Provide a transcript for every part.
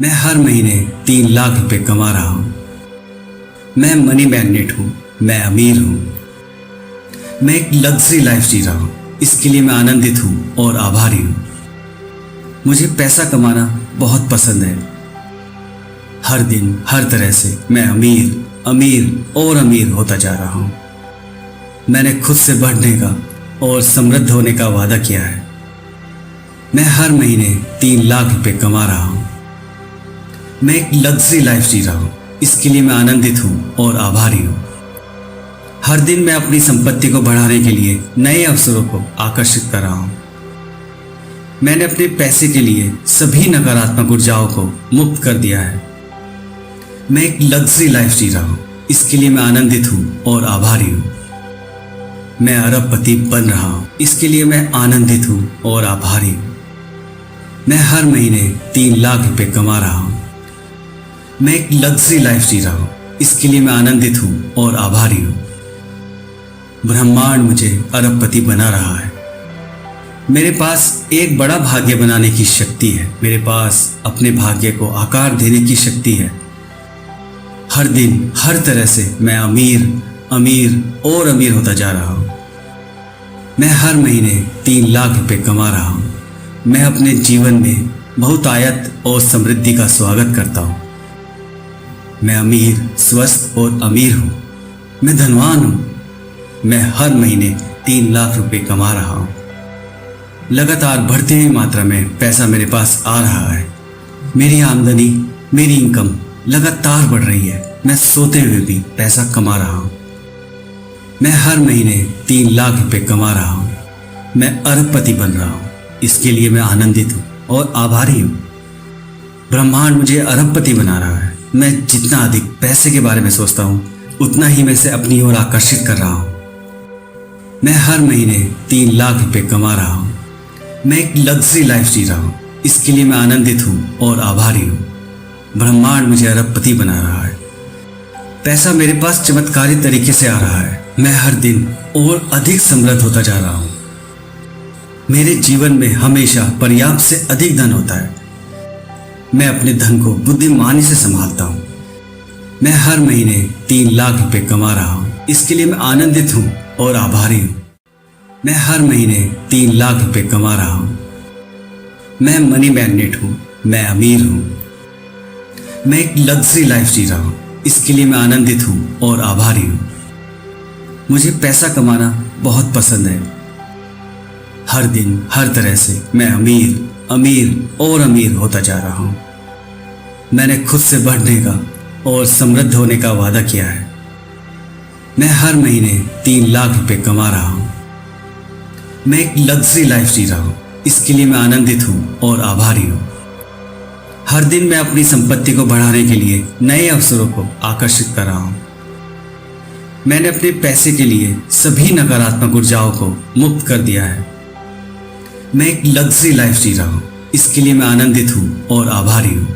मैं हर महीने 3 लाख रुपए कमा रहा हूँ। मैं मनी मैग्नेट हूँ। मैं अमीर हूँ। मैं एक लग्जरी लाइफ जी रहा हूँ। इसके लिए मैं आनंदित हूँ और आभारी हूँ। मुझे पैसा कमाना बहुत पसंद है। हर दिन हर तरह से मैं अमीर अमीर और अमीर होता जा रहा हूँ। मैंने खुद से बढ़ने का और समृद्ध होने का वादा किया है। मैं हर महीने 3 लाख रुपए कमा रहा हूँ। मैं एक लग्जरी लाइफ जी रहा हूँ। इसके लिए मैं आनंदित हूँ और आभारी हूँ। हर दिन मैं अपनी संपत्ति को बढ़ाने के लिए नए अवसरों को आकर्षित कर रहा हूँ। मैंने अपने पैसे के लिए सभी नकारात्मक ऊर्जाओं को मुक्त कर दिया है। मैं एक लग्जरी लाइफ जी रहा हूँ। इसके लिए मैं आनंदित हूँ और आभारी हूँ। मैं अरबपति बन रहा हूँ। इसके लिए मैं आनंदित हूँ और आभारी हूँ। मैं हर महीने 3 लाख रुपए कमा रहा हूँ। मैं एक लग्जरी लाइफ जी रहा हूँ। इसके लिए मैं आनंदित हूँ और आभारी हूँ। ब्रह्मांड मुझे अरबपति बना रहा है। मेरे पास एक बड़ा भाग्य बनाने की शक्ति है। मेरे पास अपने भाग्य को आकार देने की शक्ति है। हर दिन हर तरह से मैं अमीर अमीर और अमीर होता जा रहा हूँ। मैं हर महीने 3 लाख रुपए कमा रहा हूँ। मैं अपने जीवन में बहुतायत और समृद्धि का स्वागत करता हूँ। मैं अमीर स्वस्थ और अमीर हूँ। मैं धनवान हूँ। मैं हर महीने 3 लाख रुपए कमा रहा हूँ। लगातार बढ़ती हुई मात्रा में पैसा मेरे पास आ रहा है। मेरी आमदनी मेरी इनकम लगातार बढ़ रही है। मैं सोते हुए भी पैसा कमा रहा हूँ। मैं हर महीने 3 लाख रुपए कमा रहा हूँ। मैं अरबपति बन रहा हूँ। इसके लिए मैं आनंदित हूँ और आभारी हूँ। ब्रह्मांड मुझे अरबपति बना रहा है। मैं जितना अधिक पैसे के बारे में सोचता हूँ उतना ही मैं इसे अपनी ओर आकर्षित कर रहा हूँ। मैं हर महीने 3 लाख रुपए कमा रहा हूँ। मैं एक लग्जरी लाइफ जी रहा हूँ। इसके लिए मैं आनंदित हूँ और आभारी हूँ। ब्रह्मांड मुझे अरबपति बना रहा है। पैसा मेरे पास चमत्कारी तरीके से आ रहा है। मैं हर दिन और अधिक समृद्ध होता जा रहा हूँ। मेरे जीवन में हमेशा पर्याप्त से अधिक धन होता है। मैं अपने धन को बुद्धिमानी से संभालता हूँ। मैं हर महीने 3 लाख रुपए कमा रहा हूँ। इसके लिए मैं आनंदित हूँ और आभारी हूँ। मैं हर महीने 3 लाख रुपए कमा रहा हूँ। मैं मनी मैग्नेट हूँ। मैं अमीर हूँ। मैं एक लग्जरी लाइफ जी रहा हूँ। इसके लिए मैं आनंदित हूँ और आभारी हूँ। मुझे पैसा कमाना बहुत पसंद है। हर दिन हर तरह से मैं अमीर अमीर और अमीर होता जा रहा हूँ। मैंने खुद से बढ़ने का और समृद्ध होने का वादा किया है। मैं हर महीने 3 लाख रुपए कमा रहा हूँ। मैं एक लग्जरी लाइफ जी रहा हूँ। इसके लिए मैं आनंदित हूँ और आभारी हूँ। हर दिन मैं अपनी संपत्ति को बढ़ाने के लिए नए अवसरों को आकर्षित कर रहा हूँ। मैंने अपने पैसे के लिए सभी नकारात्मक ऊर्जाओं को मुक्त कर दिया है। मैं एक लग्जरी लाइफ जी रहा हूँ। इसके लिए मैं आनंदित हूँ और आभारी हूँ।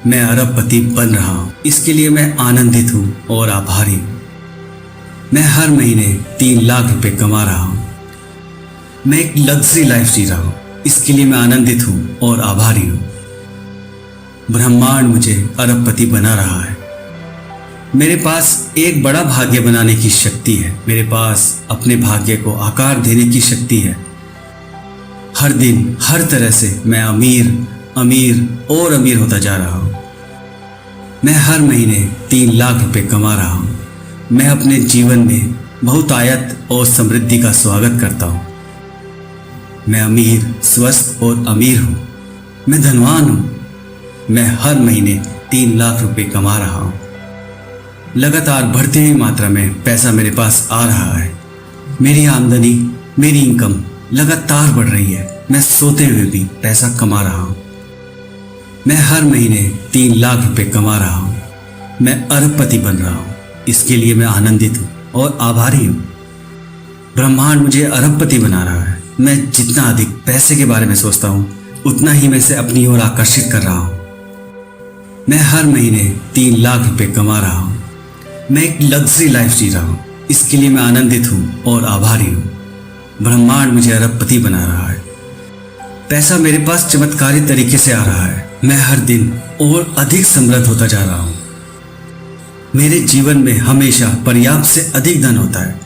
मैं अरबपति बन रहा हूँ। इसके लिए मैं आनंदित हूँ और आभारी हूँ। मैं हर महीने 3 लाख रुपए कमा रहा हूँ। मैं एक लग्जरी लाइफ जी रहा हूँ। इसके लिए मैं आनंदित हूँ और आभारी हूँ। ब्रह्मांड मुझे अरबपति बना रहा है। मेरे पास एक बड़ा भाग्य बनाने की शक्ति है। मेरे पास अपने भाग्य को आकार देने की शक्ति है। हर दिन हर तरह से मैं अमीर अमीर और अमीर होता जा रहा हूँ। मैं हर महीने 3 लाख रुपए कमा रहा हूँ। मैं अपने जीवन में बहुतायत और समृद्धि का स्वागत करता हूँ। मैं अमीर स्वस्थ और अमीर हूँ। मैं धनवान हूँ। मैं हर महीने 3 लाख रुपए कमा रहा हूँ। लगातार बढ़ती हुई मात्रा में पैसा मेरे पास आ रहा है। मेरी आमदनी मेरी इनकम लगातार बढ़ रही है। मैं सोते हुए भी पैसा कमा रहा हूँ। मैं हर महीने 3 लाख रुपए कमा रहा हूँ। मैं अरबपति बन रहा हूँ। इसके लिए मैं आनंदित हूँ और आभारी हूँ। ब्रह्मांड मुझे अरबपति बना रहा है। मैं जितना अधिक पैसे के बारे में सोचता हूँ उतना ही मैं इसे अपनी ओर आकर्षित कर रहा हूँ। मैं हर महीने 3 लाख रुपए कमा रहा हूँ। मैं एक लग्जरी लाइफ जी रहा हूँ। इसके लिए मैं आनंदित हूँ और आभारी हूँ। ब्रह्मांड मुझे अरबपति बना रहा है। पैसा मेरे पास चमत्कारी तरीके से आ रहा है। मैं हर दिन और अधिक समृद्ध होता जा रहा हूँ। मेरे जीवन में हमेशा पर्याप्त से अधिक धन होता है।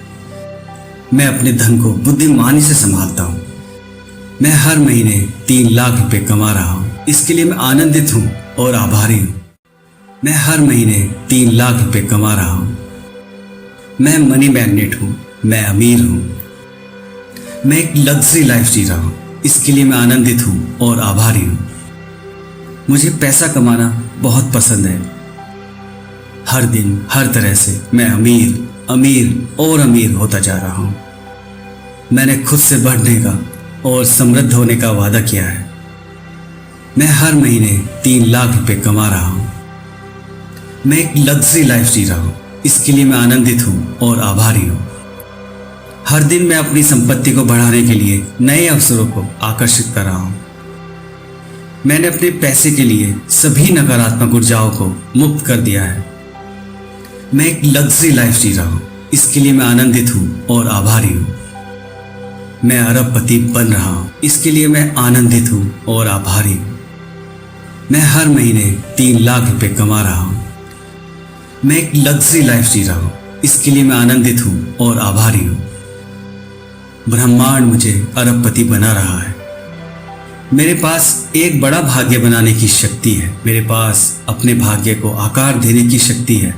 मैं अपने धन को बुद्धिमानी से संभालता हूँ। मैं हर महीने 3 लाख रुपए कमा रहा हूँ। इसके लिए मैं आनंदित हूँ और आभारी हूँ। मैं हर महीने 3 लाख रुपए कमा रहा हूँ। मैं मनी मैग्नेट हूँ। मैं अमीर हूँ। मैं एक लग्जरी लाइफ जी रहा हूँ। इसके लिए मैं आनंदित हूँ और आभारी हूँ। मुझे पैसा कमाना बहुत पसंद है। हर दिन हर तरह से मैं अमीर अमीर और अमीर होता जा रहा हूँ। मैंने खुद से बढ़ने का और समृद्ध होने का वादा किया है। मैं हर महीने 3 लाख रुपए कमा रहा हूँ। मैं एक लग्जरी लाइफ जी रहा हूँ। इसके लिए मैं आनंदित हूँ और आभारी हूँ। हर दिन मैं अपनी संपत्ति को बढ़ाने के लिए नए अवसरों को आकर्षित कर रहा हूँ। मैंने अपने पैसे के लिए सभी नकारात्मक ऊर्जाओं को मुक्त कर दिया है। मैं एक लग्जरी लाइफ जी रहा हूँ। इसके लिए मैं आनंदित हूँ और आभारी हूँ। मैं अरबपति बन रहा हूँ। इसके लिए मैं आनंदित हूँ और आभारी हूँ। मैं हर महीने 3 लाख रुपए कमा रहा हूँ। मैं एक लग्जरी लाइफ जी रहा हूँ। इसके लिए मैं आनंदित हूँ और आभारी हूँ। ब्रह्मांड मुझे अरबपति बना रहा है। मेरे पास एक बड़ा भाग्य बनाने की शक्ति है। मेरे पास अपने भाग्य को आकार देने की शक्ति है।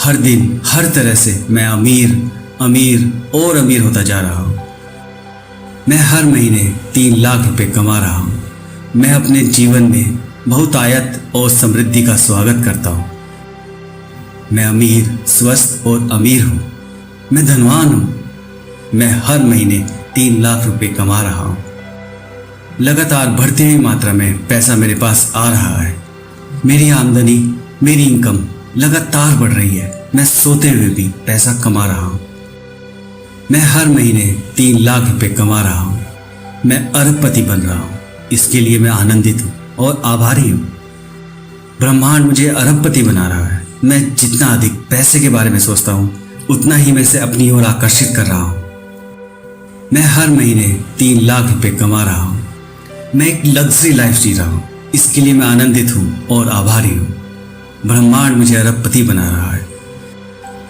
हर दिन हर तरह से मैं अमीर अमीर और अमीर होता जा रहा हूँ। मैं हर महीने 3 लाख रुपए कमा रहा हूँ। मैं अपने जीवन में बहुतायत और समृद्धि का स्वागत करता हूँ। मैं अमीर स्वस्थ और अमीर हूँ। मैं धनवान हूँ। मैं हर महीने 3 लाख रुपए कमा रहा हूँ। लगातार बढ़ती हुई मात्रा में पैसा मेरे पास आ रहा है। मेरी आमदनी मेरी इनकम लगातार बढ़ रही है। मैं सोते हुए भी पैसा कमा रहा हूँ। मैं हर महीने 3 लाख रुपए कमा रहा हूँ। मैं अरबपति बन रहा हूँ। इसके लिए मैं आनंदित हूँ और आभारी हूँ। ब्रह्मांड मुझे अरबपति बना रहा है। मैं जितना अधिक पैसे के बारे में सोचता हूँ उतना ही मैं इसे अपनी ओर आकर्षित कर रहा हूँ। मैं हर महीने 3 लाख रुपए कमा रहा हूँ। मैं एक लग्जरी लाइफ जी रहा हूँ। इसके लिए मैं आनंदित हूँ और आभारी हूँ। ब्रह्मांड मुझे अरबपति बना रहा है।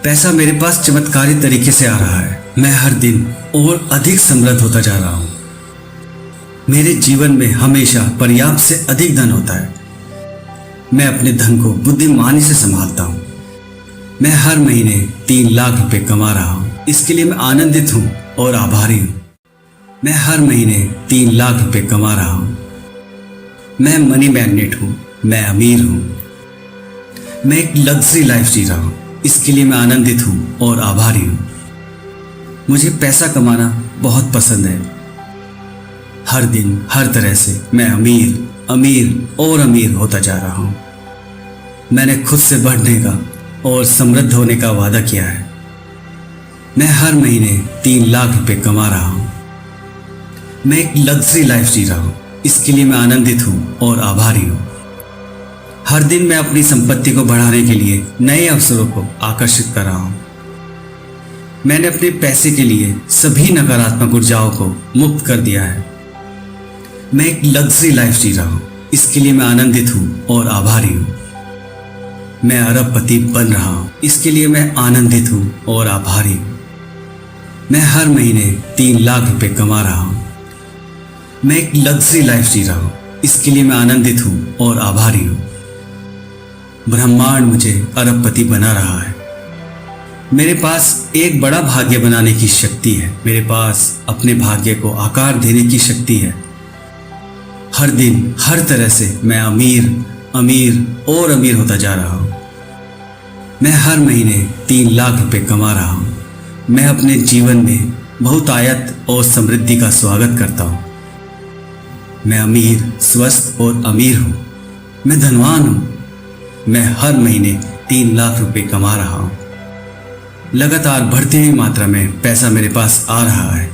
पैसा मेरे पास चमत्कारी तरीके से आ रहा है। मैं हर दिन और अधिक समृद्ध होता जा रहा हूँ। मेरे जीवन में हमेशा पर्याप्त से अधिक धन होता है। मैं अपने धन को बुद्धिमानी से संभालता हूँ। मैं हर महीने 3 लाख रुपए कमा रहा हूँ। इसके लिए मैं आनंदित हूँ और आभारी हूँ। मैं हर महीने 3 लाख रुपए कमा रहा हूँ। मैं मनी मैग्नेट हूँ। मैं अमीर हूँ। मैं एक लग्जरी लाइफ जी रहा हूँ। इसके लिए मैं आनंदित हूँ और आभारी हूँ। मुझे पैसा कमाना बहुत पसंद है। हर दिन हर तरह से मैं अमीर अमीर और अमीर होता जा रहा हूँ। मैंने खुद से बढ़ने का और समृद्ध होने का वादा किया है। मैं हर महीने 3 लाख रुपए कमा रहा हूँ। मैं एक लग्जरी लाइफ जी रहा हूँ। इसके लिए मैं आनंदित हूँ और आभारी हूँ। हर दिन मैं अपनी संपत्ति को बढ़ाने के लिए नए अवसरों को आकर्षित कर रहा हूँ। मैंने अपने पैसे के लिए सभी नकारात्मक ऊर्जाओं को मुक्त कर दिया है। मैं एक लग्जरी लाइफ जी रहा हूँ। इसके लिए मैं आनंदित हूँ और आभारी हूँ। मैं अरबपति बन रहा हूँ। इसके लिए मैं आनंदित हूँ और आभारी हूँ। मैं हर महीने 3 लाख रुपए कमा रहा हूँ। मैं एक लग्जरी लाइफ जी रहा हूँ। इसके लिए मैं आनंदित हूँ और आभारी हूँ। ब्रह्मांड मुझे अरबपति बना रहा है। मेरे पास एक बड़ा भाग्य बनाने की शक्ति है। मेरे पास अपने भाग्य को आकार देने की शक्ति है। हर दिन हर तरह से मैं अमीर अमीर और अमीर होता जा रहा हूँ। मैं हर महीने 3 लाख रुपए कमा रहा हूँ। मैं अपने जीवन में बहुतायत और समृद्धि का स्वागत करता हूँ। मैं अमीर स्वस्थ और अमीर हूँ। मैं धनवान हूँ। मैं हर महीने 3 लाख रुपए कमा रहा हूँ। लगातार बढ़ती हुई मात्रा में पैसा मेरे पास आ रहा है।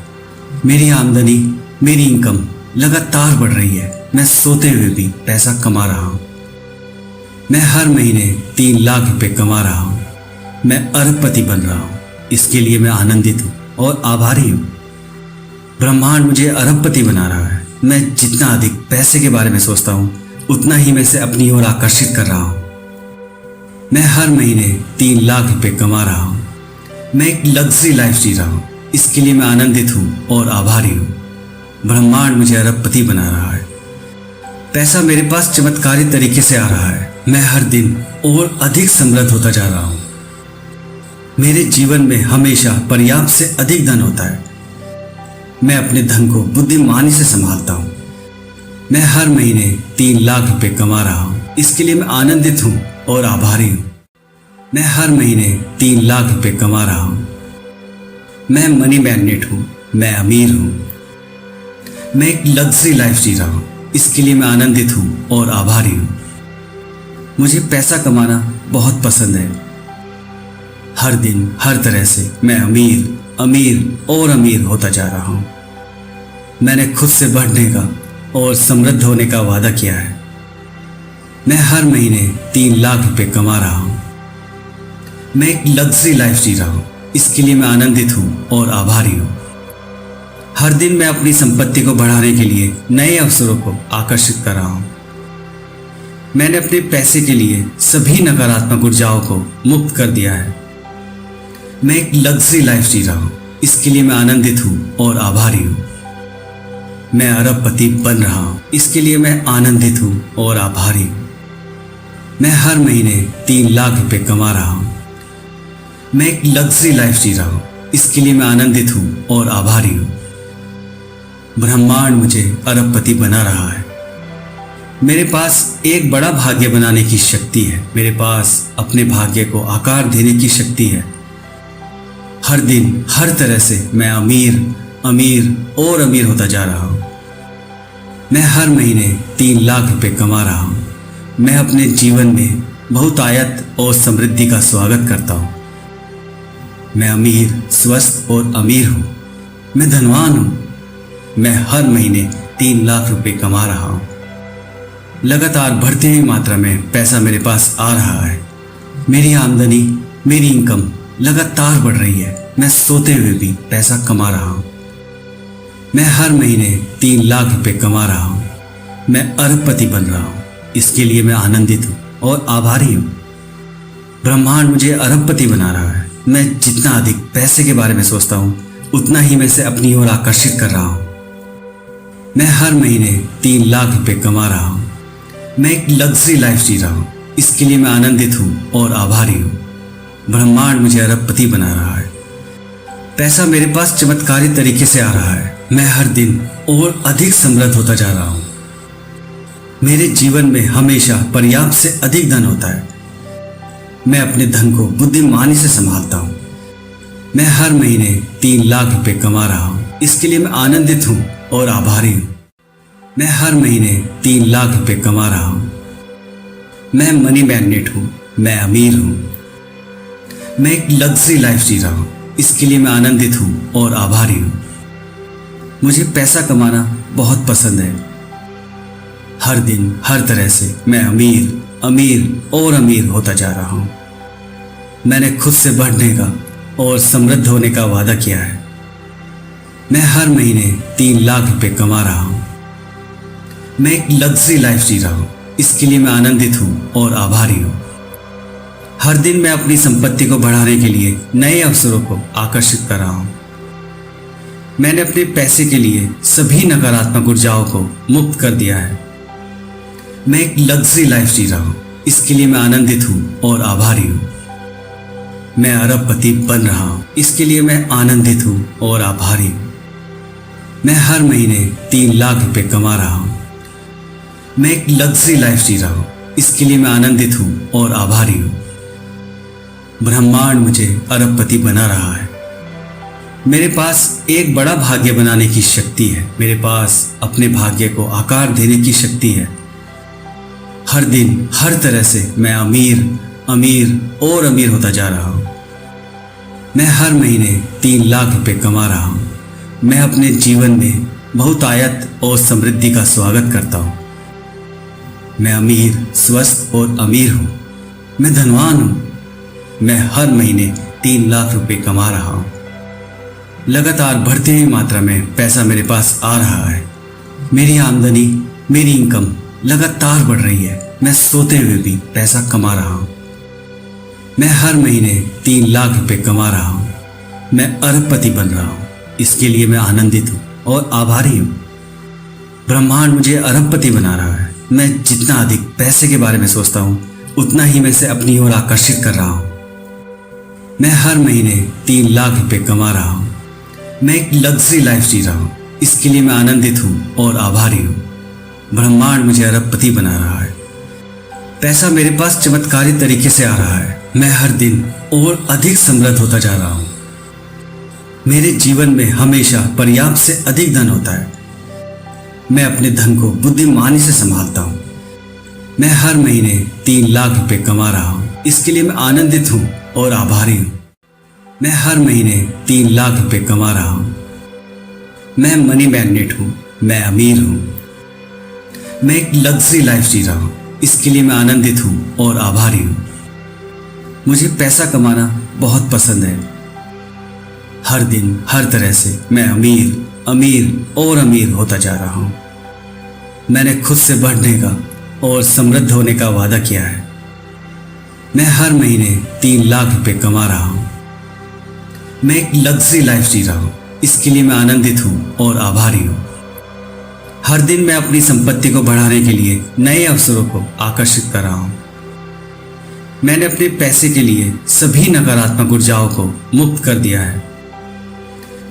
मेरी आमदनी मेरी इनकम लगातार बढ़ रही है। मैं सोते हुए भी पैसा कमा रहा हूँ। मैं हर महीने 3 लाख रुपए कमा रहा हूँ। मैं अरबपति बन रहा हूँ। इसके लिए मैं आनंदित हूँ और आभारी हूँ। ब्रह्मांड मुझे अरबपति बना रहा है। मैं जितना अधिक पैसे के बारे में सोचता हूँ उतना ही मैं इसे अपनी ओर आकर्षित कर रहा हूं। मैं हर महीने 3 लाख रुपए कमा रहा हूं। मैं एक लग्जरी लाइफ जी रहा हूं। इसके लिए मैं आनंदित हूं और आभारी हूं। ब्रह्मांड मुझे अरबपति बना रहा है। पैसा मेरे पास चमत्कारी तरीके से आ रहा है। मैं हर दिन और अधिक समृद्ध होता जा रहा हूं। मेरे जीवन में हमेशा पर्याप्त से अधिक धन होता है। मैं अपने धन को बुद्धिमानी से संभालता हूं। मैं हर महीने 3 लाख रुपए कमा रहा हूं। इसके लिए मैं आनंदित हूं और आभारी हूं। मैं हर महीने 3 लाख रुपए कमा रहा हूं। मैं मनी मैग्नेट हूं। मैं अमीर हूं। मैं एक लग्जरी लाइफ जी रहा हूं। इसके लिए मैं आनंदित हूं और आभारी हूं। मुझे पैसा कमाना बहुत पसंद है। हर दिन हर तरह से मैं अमीर और अमीर होता जा रहा हूं। मैंने खुद से बढ़ने का और समृद्ध होने का वादा किया है। मैं हर महीने 3 लाख रुपए कमा रहा हूं। मैं एक लग्जरी लाइफ जी रहा हूं। इसके लिए मैं आनंदित हूं और आभारी हूं। हर दिन मैं अपनी संपत्ति को बढ़ाने के लिए नए अवसरों को आकर्षित कर रहा हूं। मैंने अपने पैसे के लिए सभी नकारात्मक ऊर्जाओं को मुक्त कर दिया है। मैं एक लग्जरी लाइफ जी रहा हूं। इसके लिए मैं आनंदित हूं और आभारी हूं। मैं अरबपति बन रहा हूं। इसके लिए मैं आनंदित हूं और आभारी हूं। मैं हर महीने 3 लाख रुपए कमा रहा हूं। मैं एक लग्जरी लाइफ जी रहा हूं। इसके लिए मैं आनंदित हूं और आभारी हूं। ब्रह्मांड मुझे अरबपति बना रहा है। मेरे पास एक बड़ा भाग्य बनाने की शक्ति है। मेरे पास अपने भाग्य को आकार देने की शक्ति है। हर दिन हर तरह से मैं अमीर और अमीर होता जा रहा हूं। मैं हर महीने 3 लाख रुपए कमा रहा हूं। मैं अपने जीवन में बहुतायत और समृद्धि का स्वागत करता हूं। मैं अमीर, स्वस्थ और अमीर हूं। मैं धनवान हूं। मैं हर महीने 3 लाख रुपए कमा रहा हूं। लगातार बढ़ती हुई मात्रा में पैसा मेरे पास आ रहा है। मेरी आमदनी, मेरी इनकम लगातार बढ़ रही है। मैं सोते हुए भी पैसा कमा रहा हूं। मैं हर महीने 3 लाख रुपए कमा रहा हूं। मैं अरबपति बन रहा हूं। इसके लिए मैं आनंदित हूं और आभारी हूं। ब्रह्मांड मुझे अरबपति बना रहा है। मैं जितना अधिक पैसे के बारे में सोचता हूं, उतना ही मैं इसे अपनी ओर आकर्षित कर रहा हूं। मैं हर महीने 3 लाख रुपए कमा रहा हूं। मैं एक लग्जरी लाइफ जी रहा हूं। इसके लिए मैं आनंदित हूं और आभारी हूं। ब्रह्मांड मुझे अरबपति बना रहा है। पैसा मेरे पास चमत्कारी तरीके से आ रहा है। मैं हर दिन और अधिक समृद्ध होता जा रहा हूं। मेरे जीवन में हमेशा पर्याप्त से अधिक धन होता है। मैं अपने धन को बुद्धिमानी से संभालता हूं। मैं हर महीने 3 लाख रुपए कमा रहा हूं। इसके लिए मैं आनंदित हूं और आभारी हूं। मैं हर महीने 3 लाख रुपए कमा रहा हूं। मैं मनी मैग्नेट हूं। मैं अमीर हूं। मैं एक लग्जरी लाइफ जी रहा हूं। इसके लिए मैं आनंदित हूं और आभारी हूं। मुझे पैसा कमाना बहुत पसंद है। हर दिन हर तरह से मैं अमीर और अमीर होता जा रहा हूं। मैंने खुद से बढ़ने का और समृद्ध होने का वादा किया है। मैं हर महीने 3 लाख रुपए कमा रहा हूं। मैं एक लग्जरी लाइफ जी रहा हूं। इसके लिए मैं आनंदित हूं और आभारी हूं। हर दिन मैं अपनी संपत्ति को बढ़ाने के लिए नए अवसरों को आकर्षित कर रहा हूं। मैंने अपने पैसे के लिए सभी नकारात्मक ऊर्जाओं को मुक्त कर दिया है। मैं एक लग्जरी लाइफ जी रहा हूं। इसके लिए मैं आनंदित हूं और आभारी हूं। मैं अरबपति बन रहा हूं। इसके लिए मैं आनंदित हूं और आभारी हूं। मैं हर महीने 3 लाख रुपए कमा रहा हूं। मैं एक लग्जरी लाइफ जी रहा हूं। इसके लिए मैं आनंदित हूं और आभारी हूं। ब्रह्मांड मुझे अरबपति बना रहा है। मेरे पास एक बड़ा भाग्य बनाने की शक्ति है। मेरे पास अपने भाग्य को आकार देने की शक्ति है। हर दिन हर तरह से मैं अमीर और अमीर होता जा रहा हूं। मैं हर महीने 3 लाख रुपए कमा रहा हूं। मैं अपने जीवन में बहुतायत और समृद्धि का स्वागत करता हूं। मैं अमीर, स्वस्थ और अमीर हूं। मैं धनवान हूं। मैं हर महीने 3 लाख रुपए कमा रहा हूं। लगातार बढ़ती हुई मात्रा में पैसा मेरे पास आ रहा है। मेरी आमदनी, मेरी इनकम लगातार बढ़ रही है। मैं सोते हुए भी पैसा कमा रहा हूँ। मैं हर महीने 3 लाख रुपए कमा रहा हूँ। मैं अरबपति बन रहा हूँ। इसके लिए मैं आनंदित हूँ और आभारी हूँ। ब्रह्मांड मुझे अरबपति बना रहा है। मैं जितना अधिक पैसे के बारे में सोचता हूँ उतना ही मैं इसे अपनी ओर आकर्षित कर रहा हूँ। मैं हर महीने 3 लाख रुपए कमा रहा हूँ। मैं एक लग्जरी लाइफ जी रहा हूँ। इसके लिए मैं आनंदित हूँ और आभारी हूँ। ब्रह्मांड मुझे अरबपति बना रहा है। पैसा मेरे पास चमत्कारी तरीके से आ रहा है। मैं हर दिन और अधिक समृद्ध होता जा रहा हूँ। मेरे जीवन में हमेशा पर्याप्त से अधिक धन होता है। मैं अपने धन को बुद्धिमानी से संभालता हूँ। मैं हर महीने 3 लाख रुपए कमा रहा हूँ। इसके लिए मैं आनंदित हूँ और आभारी हूँ। मैं हर महीने 3 लाख रुपए कमा रहा हूँ। मैं मनी मैग्नेट हूँ। मैं अमीर हूँ। मैं एक लग्जरी लाइफ जी रहा हूँ। इसके लिए मैं आनंदित हूँ और आभारी हूँ। मुझे पैसा कमाना बहुत पसंद है। हर दिन हर तरह से मैं अमीर अमीर और अमीर होता जा रहा हूँ। मैंने खुद से बढ़ने का और समृद्ध होने का वादा किया है। मैं हर महीने 3 लाख रुपए कमा रहा हूँ। मैं एक लग्जरी लाइफ जी रहा हूँ। इसके लिए मैं आनंदित हूँ और आभारी हूँ। हर दिन मैं अपनी संपत्ति को बढ़ाने के लिए नए अवसरों को आकर्षित कर रहा हूँ। मैंने अपने पैसे के लिए सभी नकारात्मक ऊर्जाओं को मुक्त कर दिया है।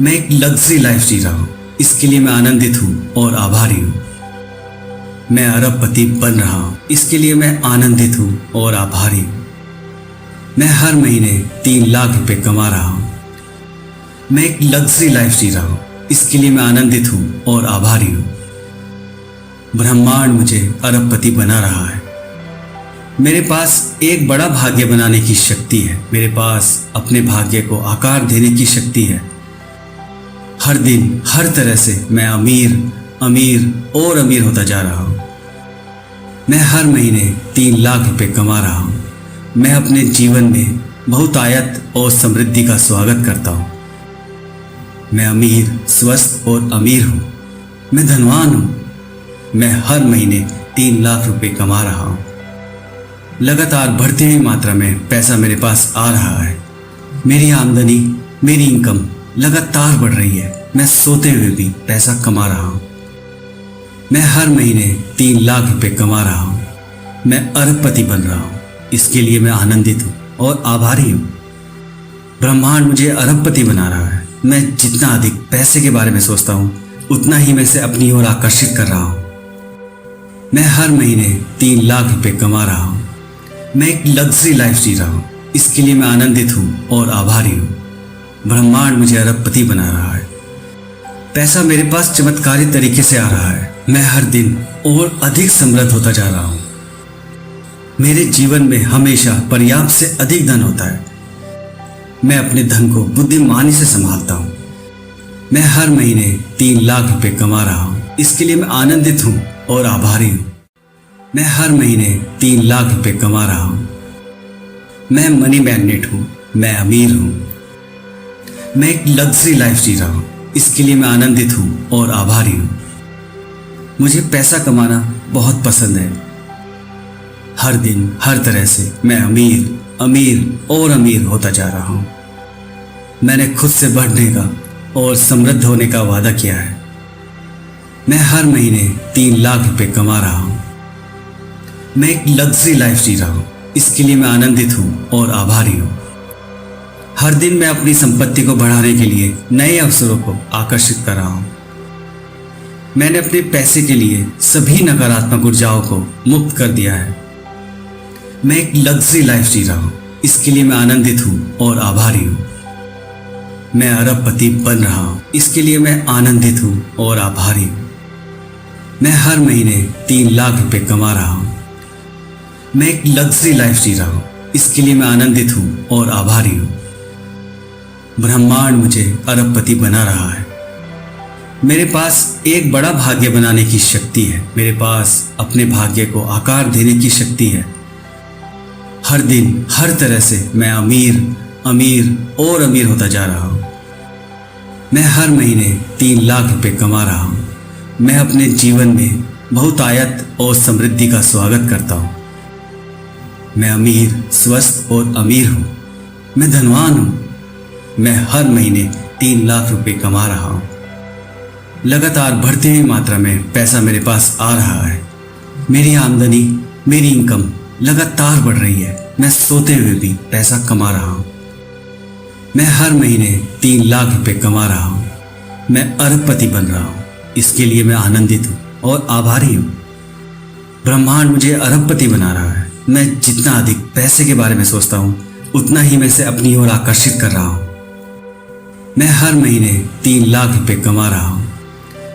मैं एक लग्जरी लाइफ जी रहा हूँ। इसके लिए मैं आनंदित हूँ और आभारी हूँ। मैं अरबपति बन रहा हूँ। इसके लिए मैं आनंदित हूँ और आभारी हूँ। मैं हर महीने 3 लाख रुपए कमा रहा हूँ। मैं एक लग्जरी लाइफ जी रहा हूँ। इसके लिए मैं आनंदित हूँ और आभारी हूँ। ब्रह्मांड मुझे अरबपति बना रहा है। मेरे पास एक बड़ा भाग्य बनाने की शक्ति है। मेरे पास अपने भाग्य को आकार देने की शक्ति है। हर दिन हर तरह से मैं अमीर अमीर और अमीर होता जा रहा हूँ। मैं हर महीने 3 लाख रुपए कमा रहा हूँ। मैं अपने जीवन में बहुतायत और समृद्धि का स्वागत करता हूँ। मैं अमीर स्वस्थ और अमीर हूँ। मैं धनवान हूँ। मैं हर महीने 3 लाख रुपए कमा रहा हूँ। लगातार बढ़ती हुई मात्रा में पैसा मेरे पास आ रहा है। मेरी आमदनी मेरी इनकम लगातार बढ़ रही है। मैं सोते हुए भी पैसा कमा रहा हूँ। मैं हर महीने 3 लाख रुपए कमा रहा हूँ। मैं अरबपति बन रहा हूँ। इसके लिए मैं आनंदित हूँ और आभारी हूँ। ब्रह्मांड मुझे अरबपति बना रहा है। मैं जितना अधिक पैसे के बारे में सोचता हूँ उतना ही मैं इसे अपनी ओर आकर्षित कर रहा हूँ। मैं हर महीने 3 लाख रुपए कमा रहा हूँ। मैं एक लग्जरी लाइफ जी रहा हूँ। इसके लिए मैं आनंदित हूँ और आभारी हूँ। ब्रह्मांड मुझे अरबपति बना रहा है। पैसा मेरे पास चमत्कारी तरीके से आ रहा है। मैं हर दिन और अधिक समृद्ध होता जा रहा हूँ। मेरे जीवन में हमेशा पर्याप्त से अधिक धन होता है। मैं अपने धन को बुद्धिमानी से संभालता हूँ। मैं हर महीने 3 लाख रुपए कमा रहा हूँ। इसके लिए मैं आनंदित हूँ और आभारी हूँ। मैं हर महीने 3 लाख रुपए कमा रहा हूँ। मैं मनी मैग्नेट हूँ। मैं अमीर हूँ। मैं एक लग्जरी लाइफ जी रहा हूँ। इसके लिए मैं आनंदित हूँ और आभारी हूँ। मुझे पैसा कमाना बहुत पसंद है। हर दिन हर तरह से मैं अमीर अमीर और अमीर होता जा रहा हूँ। मैंने खुद से बढ़ने का और समृद्ध होने का वादा किया है। मैं हर महीने 3 लाख रुपए कमा रहा हूँ। मैं एक लग्जरी लाइफ जी रहा हूँ। इसके लिए मैं आनंदित हूँ और आभारी हूँ। हर दिन मैं अपनी संपत्ति को बढ़ाने के लिए नए अवसरों को आकर्षित कर रहा हूँ। मैंने अपने पैसे के लिए सभी नकारात्मक ऊर्जाओं को मुक्त कर दिया है। मैं एक लग्जरी लाइफ जी रहा हूँ। इसके लिए मैं आनंदित हूँ और आभारी हूँ। मैं अरबपति बन रहा हूँ। इसके लिए मैं आनंदित हूँ और आभारी हूँ। मैं हर महीने 3 लाख रुपए कमा रहा हूँ। मैं एक लग्जरी लाइफ जी रहा हूँ। इसके लिए मैं आनंदित हूँ और आभारी हूँ। ब्रह्मांड मुझे अरबपति बना रहा है। मेरे पास एक बड़ा भाग्य बनाने की शक्ति है। मेरे पास अपने भाग्य को आकार देने की शक्ति है। हर दिन हर तरह से मैं अमीर अमीर और अमीर होता जा रहा हूँ। मैं हर महीने 3 लाख रुपए कमा रहा हूँ। मैं अपने जीवन में बहुतायत और समृद्धि का स्वागत करता हूँ। मैं अमीर, स्वस्थ और अमीर हूँ। मैं धनवान हूँ। मैं हर महीने 3 लाख रुपए कमा रहा हूँ। लगातार बढ़ती हुई मात्रा में पैसा मेरे पास आ रहा है। मेरी आमदनी, मेरी इनकम लगातार बढ़ रही है। मैं सोते हुए भी पैसा कमा रहा हूँ। मैं हर महीने 3 लाख रुपए कमा रहा हूँ। मैं अरबपति बन रहा हूँ। इसके लिए मैं आनंदित हूँ और आभारी हूँ। ब्रह्मांड मुझे अरबपति बना रहा है। मैं जितना अधिक पैसे के बारे में सोचता हूँ, उतना ही मैं इसे अपनी ओर आकर्षित कर रहा हूँ। मैं हर महीने 3 लाख रुपए कमा रहा हूँ।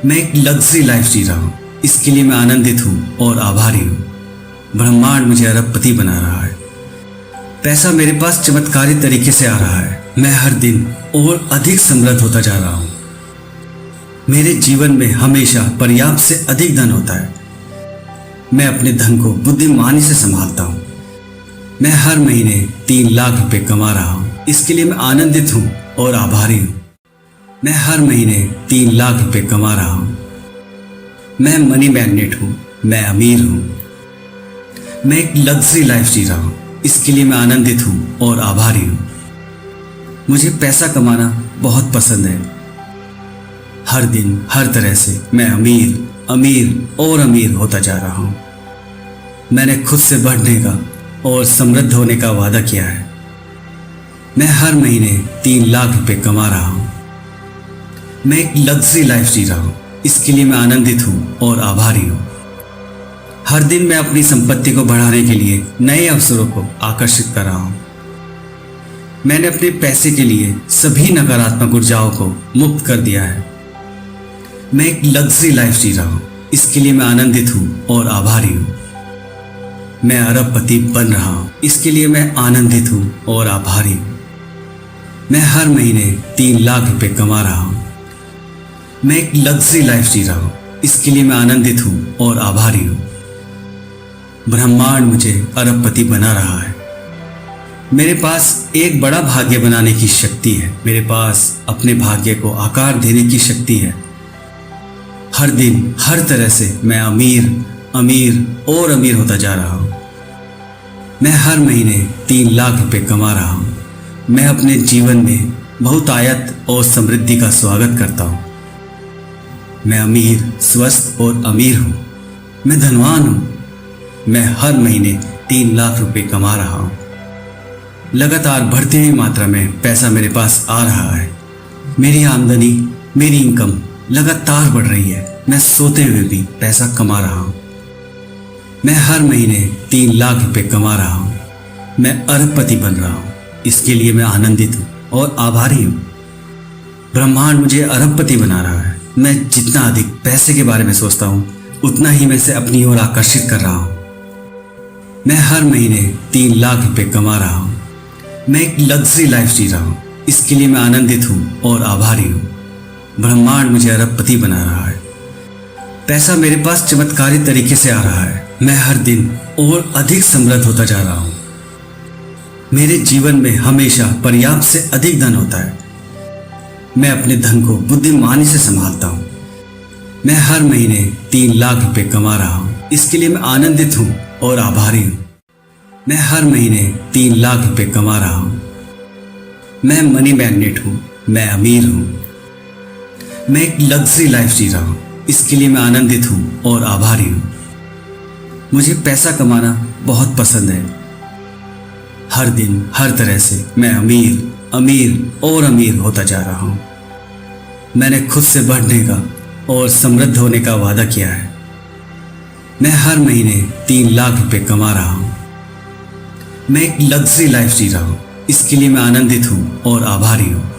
मैं एक लग्जरी लाइफ जी रहा हूँ। इसके लिए मैं आनंदित हूँ और आभारी हूँ। ब्रह्मांड मुझे अरबपति बना रहा है। पैसा मेरे पास चमत्कारी तरीके से आ रहा है। मैं हर दिन और अधिक समृद्ध होता जा रहा हूँ। मेरे जीवन में हमेशा पर्याप्त से अधिक धन होता है। मैं अपने धन को बुद्धिमानी से संभालता हूँ। मैं हर महीने 3 लाख रुपए कमा रहा हूँ। इसके लिए मैं आनंदित हूँ और आभारी हूँ। मैं हर महीने 3 लाख रुपए कमा रहा हूँ। मैं मनी मैग्नेट हूँ। मैं अमीर हूँ। मैं एक लग्जरी लाइफ जी रहा हूँ। इसके लिए मैं आनंदित हूँ और आभारी हूँ। मुझे पैसा कमाना बहुत पसंद है। हर दिन हर तरह से मैं अमीर, अमीर और अमीर होता जा रहा हूँ। मैंने खुद से बढ़ने का और समृद्ध होने का वादा किया है। मैं हर महीने 3 लाख रुपए कमा रहा हूँ। मैं एक लग्जरी लाइफ जी रहा हूँ। इसके लिए मैं आनंदित हूँ और आभारी हूँ। हर दिन मैं अपनी संपत्ति को बढ़ाने के लिए नए अवसरों को आकर्षित कर रहा हूँ। मैंने अपने पैसे के लिए सभी नकारात्मक ऊर्जाओं को मुक्त कर दिया है। मैं एक लग्जरी लाइफ जी रहा हूँ। इसके लिए मैं आनंदित हूँ और आभारी हूँ। मैं अरबपति बन रहा हूँ। इसके लिए मैं आनंदित हूँ और आभारी हूँ। मैं हर महीने 3 लाख रुपए कमा रहा हूँ। मैं एक लग्जरी लाइफ जी रहा हूँ। इसके लिए मैं आनंदित हूँ और आभारी हूँ। ब्रह्मांड मुझे अरबपति बना रहा है। मेरे पास एक बड़ा भाग्य बनाने की शक्ति है। मेरे पास अपने भाग्य को आकार देने की शक्ति है। हर दिन हर तरह से मैं अमीर, अमीर और अमीर होता जा रहा हूँ। मैं हर महीने 3 लाख रुपए कमा रहा हूँ। मैं अपने जीवन में बहुतायत और समृद्धि का स्वागत करता हूँ। मैं अमीर, स्वस्थ और अमीर हूँ। मैं धनवान हूँ। मैं हर महीने 3 लाख रुपए कमा रहा हूँ। लगातार बढ़ती हुई मात्रा में पैसा मेरे पास आ रहा है। मेरी आमदनी, मेरी इनकम लगातार बढ़ रही है। मैं सोते हुए भी पैसा कमा रहा हूँ। मैं हर महीने 3 लाख रुपए कमा रहा हूँ। मैं अरबपति बन रहा हूँ। इसके लिए मैं आनंदित हूँ और आभारी हूँ। ब्रह्मांड मुझे अरबपति बना रहा है। मैं जितना अधिक पैसे के बारे में सोचता हूँ, उतना ही मैं इसे अपनी ओर आकर्षित कर रहा हूँ। मैं हर महीने 3 लाख रुपए कमा रहा हूँ। मैं एक लग्जरी लाइफ जी रहा हूँ। इसके लिए मैं आनंदित हूँ और आभारी हूँ। ब्रह्मांड मुझे अरबपति बना रहा है। पैसा मेरे पास चमत्कारी तरीके से आ रहा है। मैं हर दिन और अधिक समृद्ध होता जा रहा हूँ। मेरे जीवन में हमेशा पर्याप्त से अधिक धन होता है। मैं अपने धन को बुद्धिमानी से संभालता हूँ। मैं हर महीने 3 लाख रुपए कमा रहा हूँ। इसके लिए मैं आनंदित हूँ और आभारी हूँ। मैं हर महीने 3 लाख रुपए कमा रहा हूँ। मैं मनी मैग्नेट हूँ। मैं अमीर हूँ। मैं एक लग्जरी लाइफ जी रहा हूँ। इसके लिए मैं आनंदित हूँ और आभारी हूँ। मुझे पैसा कमाना बहुत पसंद है। हर दिन हर तरह से मैं अमीर, अमीर और अमीर होता जा रहा हूँ। मैंने खुद से बढ़ने का और समृद्ध होने का वादा किया है। मैं हर महीने 3 लाख रुपए कमा रहा हूँ। मैं एक लग्जरी लाइफ जी रहा हूँ। इसके लिए मैं आनंदित हूँ और आभारी हूँ।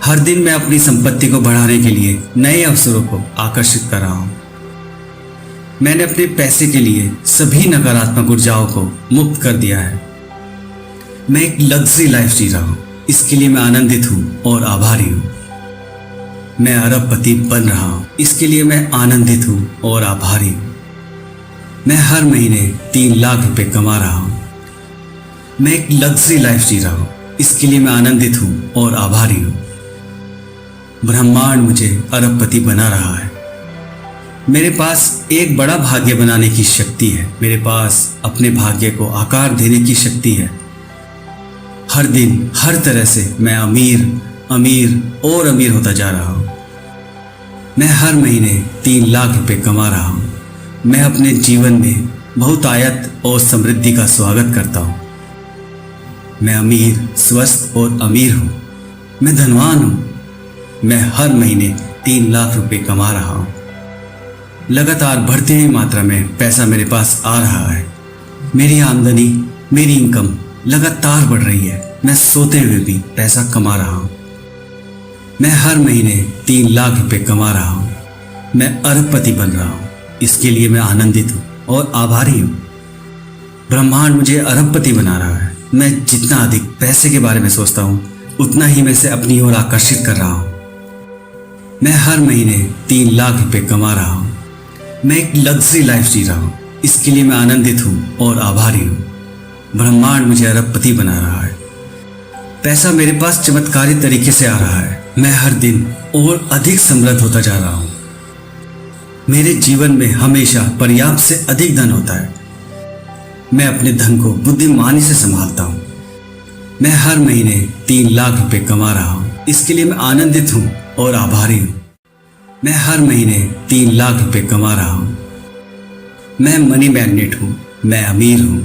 हर दिन मैं अपनी संपत्ति को बढ़ाने के लिए नए अवसरों को आकर्षित कर रहा हूँ। मैंने अपने पैसे के लिए सभी नकारात्मक ऊर्जाओं को मुक्त कर दिया है। मैं एक लग्जरी लाइफ जी रहा हूँ। इसके लिए मैं आनंदित हूँ और आभारी हूँ। मैं अरबपति बन रहा हूँ। इसके लिए मैं आनंदित हूँ और आभारी हूँ। मैं हर महीने 3 लाख रुपए कमा रहा हूँ। मैं एक लग्जरी लाइफ जी रहा हूँ। इसके लिए मैं आनंदित हूँ और आभारी हूँ। ब्रह्मांड मुझे अरबपति बना रहा है। मेरे पास एक बड़ा भाग्य बनाने की शक्ति है। मेरे पास अपने भाग्य को आकार देने की शक्ति है। हर दिन हर तरह से मैं अमीर अमीर और अमीर होता जा रहा हूँ। मैं हर महीने 3 लाख रुपए कमा रहा हूँ। मैं अपने जीवन में बहुतायत और समृद्धि का स्वागत करता हूँ। मैं अमीर, स्वस्थ और अमीर हूँ। मैं धनवान हूँ। मैं हर महीने 3 लाख रुपए कमा रहा हूँ। लगातार बढ़ती हुई मात्रा में पैसा मेरे पास आ रहा है। मेरी आमदनी, मेरी इनकम लगातार बढ़ रही है। मैं सोते हुए भी पैसा कमा रहा हूँ। मैं हर महीने 3 लाख रुपए कमा रहा हूँ। मैं अरबपति बन रहा हूँ। इसके लिए मैं आनंदित हूँ और आभारी हूँ। ब्रह्मांड मुझे अरबपति बना रहा है। मैं जितना अधिक पैसे के बारे में सोचता हूँ, उतना ही मैं इसे अपनी ओर आकर्षित कर रहा हूँ। मैं हर महीने 3 लाख रुपए कमा रहा हूँ। मैं एक लग्जरी लाइफ जी रहा हूँ। इसके लिए मैं आनंदित हूँ और आभारी हूँ। ब्रह्मांड मुझे अरबपति बना रहा है। पैसा मेरे पास चमत्कारी तरीके से आ रहा है। मैं हर दिन और अधिक समृद्ध होता जा रहा हूँ। मेरे जीवन में हमेशा पर्याप्त से अधिक धन होता है। मैं अपने धन को बुद्धिमानी से संभालता हूँ। मैं हर महीने 3 लाख रुपए कमा रहा हूँ। इसके लिए मैं आनंदित हूँ और आभारी हूँ। मैं हर महीने 3 लाख रुपए कमा रहा हूँ। मैं मनी मैग्नेट हूँ। मैं अमीर हूँ।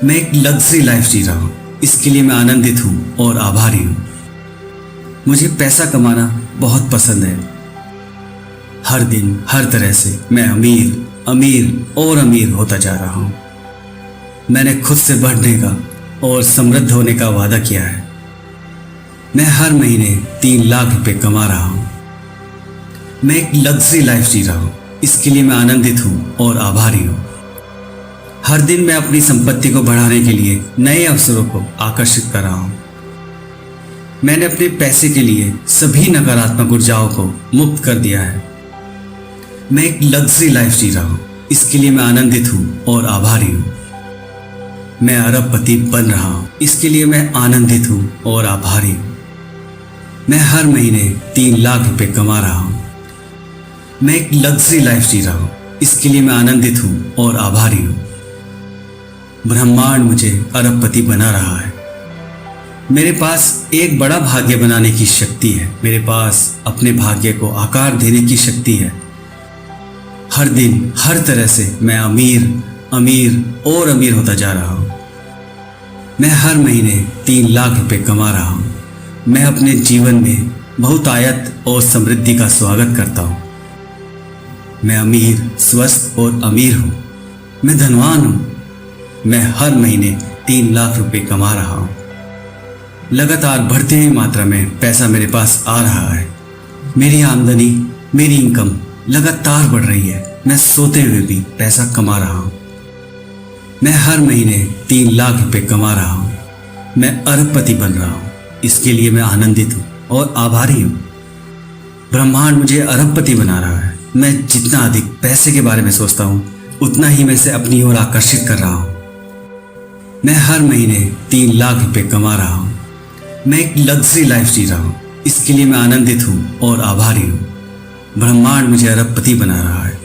मैं एक लग्जरी लाइफ जी रहा हूँ। इसके लिए मैं आनंदित हूँ और आभारी हूँ। मुझे पैसा कमाना बहुत पसंद है। हर दिन हर तरह से मैं अमीर अमीर और अमीर होता जा रहा हूँ। मैंने खुद से बढ़ने का और समृद्ध होने का वादा किया है। मैं हर महीने 3 लाख रुपए कमा रहा हूँ। मैं एक लग्जरी लाइफ जी रहा हूँ। इसके लिए मैं आनंदित हूँ और आभारी हूँ। हर दिन मैं अपनी संपत्ति को बढ़ाने के लिए नए अवसरों को आकर्षित कर रहा हूँ। मैंने अपने पैसे के लिए सभी नकारात्मक ऊर्जाओं को मुक्त कर दिया है। मैं एक लग्जरी लाइफ जी रहा हूँ। इसके लिए मैं आनंदित हूँ और आभारी हूँ। मैं अरबपति बन रहा हूँ। इसके लिए मैं आनंदित हूँ और आभारी हूँ। मैं हर महीने 3 लाख रुपए कमा रहा हूँ। मैं एक लग्जरी लाइफ जी रहा हूँ। इसके लिए मैं आनंदित हूँ और आभारी हूँ। ब्रह्मांड मुझे अरबपति बना रहा है। मेरे पास एक बड़ा भाग्य बनाने की शक्ति है। मेरे पास अपने भाग्य को आकार देने की शक्ति है। हर दिन हर तरह से मैं अमीर अमीर और अमीर होता जा रहा हूँ। मैं हर महीने 3 लाख रुपए कमा रहा हूँ। मैं अपने जीवन में बहुतायत और समृद्धि का स्वागत करता हूँ। मैं अमीर, स्वस्थ और अमीर हूँ। मैं धनवान हूँ। मैं हर महीने 3 लाख रुपए कमा रहा हूँ। लगातार बढ़ती हुई मात्रा में पैसा मेरे पास आ रहा है। मेरी आमदनी, मेरी इनकम लगातार बढ़ रही है। मैं सोते हुए भी पैसा कमा रहा हूँ। मैं हर महीने 3 लाख रुपए कमा रहा हूँ। मैं अरबपति बन रहा हूँ। इसके लिए मैं आनंदित हूँ और आभारी हूँ। ब्रह्मांड मुझे अरबपति बना रहा है। मैं जितना अधिक पैसे के बारे में सोचता हूँ, उतना ही मैं इसे अपनी ओर आकर्षित कर रहा हूँ। मैं हर महीने 3 लाख रुपए कमा रहा हूँ। मैं एक लग्जरी लाइफ जी रहा हूँ। इसके लिए मैं आनंदित हूँ और आभारी हूँ। ब्रह्मांड मुझे अरबपति बना रहा है।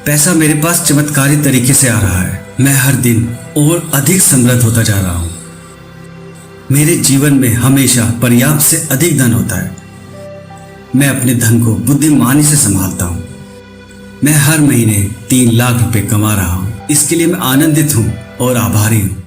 पैसा मेरे पास चमत्कारी तरीके से आ रहा है। मैं हर दिन और अधिक समृद्ध होता जा रहा हूँ। मेरे जीवन में हमेशा पर्याप्त से अधिक धन होता है। मैं अपने धन को बुद्धिमानी से संभालता हूँ। मैं हर महीने 3 लाख रुपए कमा रहा हूँ। इसके लिए मैं आनंदित हूँ और आभारी हूँ।